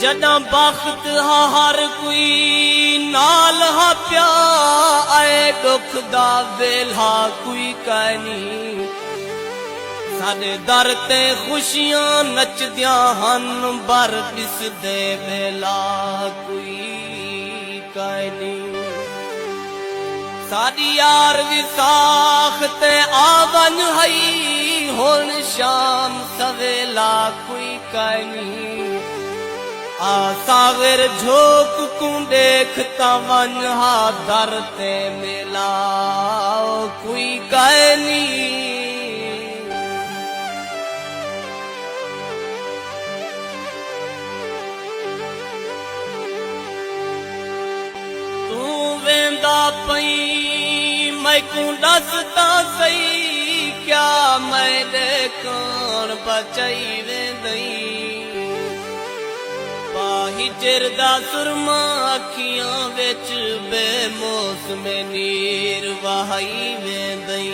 जदा बख्त हा हर कोई नाल हा प्या आए दुख दा वेला कोई कहनी साडे दर ते खुशियां नचदियां हन बर दिसदे वेला कोई कहनी साडी यार विसाख ते आवन हई हुण शाम सवेला कोई कहनी आ सावेर झोक को देखता वन हा दर ते मेला कोई कहनी तू वेंदा पई मैकू दसता सही क्या मैं देखण बचाई वेंदई हिजर दा सुरमा अखियां विच बेमौसमे नीर वहाई वेंदई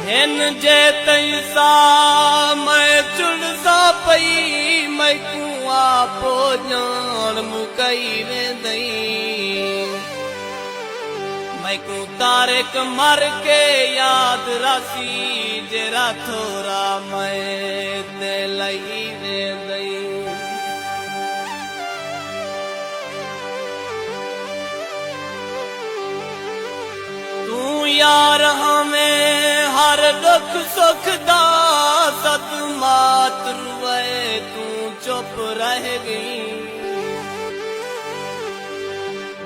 हिन जे तई सा मैं चुनसा पई मैकू आपो जान मुकई वेंदई मैकू तारिक मर के याद रासी जरा थोड़ा मैं ते लई वेंदई यार हमें हर दुख सुख दा सतमात रुए तू चुप रह गई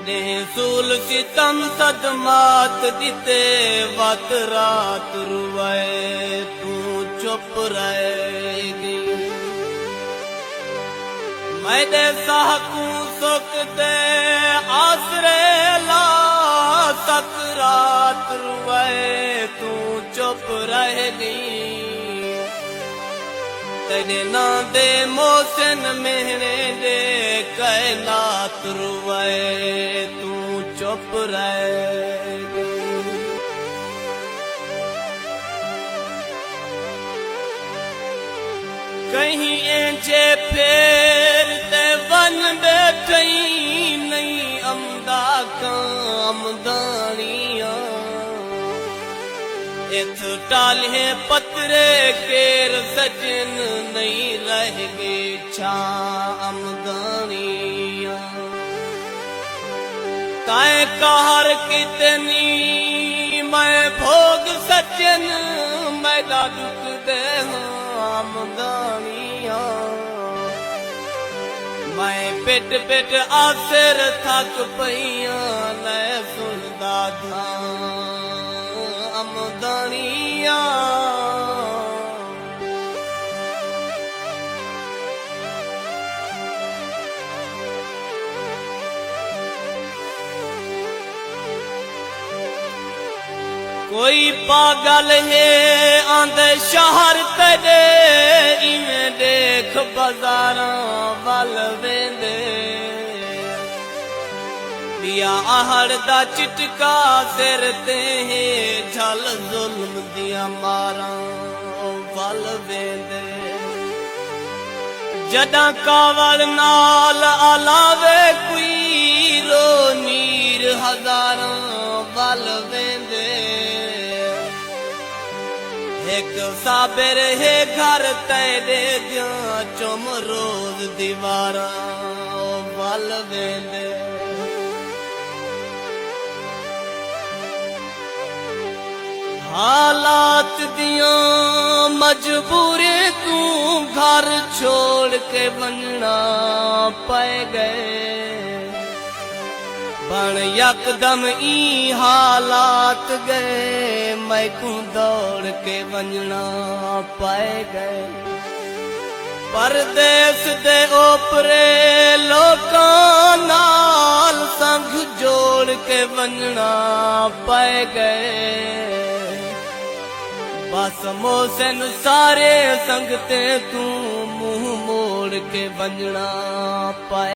ने सूल सितम सदमात दिते वत रात रुए तू चुप रह गई मैं दे साहकू सुख दे आसरे ला सकरात रुए तू चुप रह गई तेरे ना दे मोहसिन मेहने दे कैनात रुए तू चुप रह गई कहीं एंजे फेर ते वन बैठई नहीं अमदा कामदानिया इत टाले पतरे केर सजन नहीं रह गए छा आमदानिया ताए कहर कितनी मैं भोग सजन मैदा दुख दे आमदानिया मैं पेट पेट आसर थक पईया न सुनदा था आमदानिया कोई पागल है आंदे शहर तेरे इवें देख बाजारां वल वेंदे पिया आहड़ दा चिटका सिर ते है झल जुल्म दिया मारां वल वेंदे जदा कावल नाल अलावे कोई रो नीर हजारां वल वेंदे एक साबिर है घर तेरे दिया चुम रोज दीवारा वल वेंदे हालात दिया मजबूरी तू घर छोड़ के बनना पै गए बन यकदम ई हालात गए मैकू दौड़ के वंजना पाए गए परदेस दे ओपरे लोकां नाल संग जोड़ के वंजना पाए गए बस मोहसिन सारे संगते तू मुंह मोड़ के वंजना पाए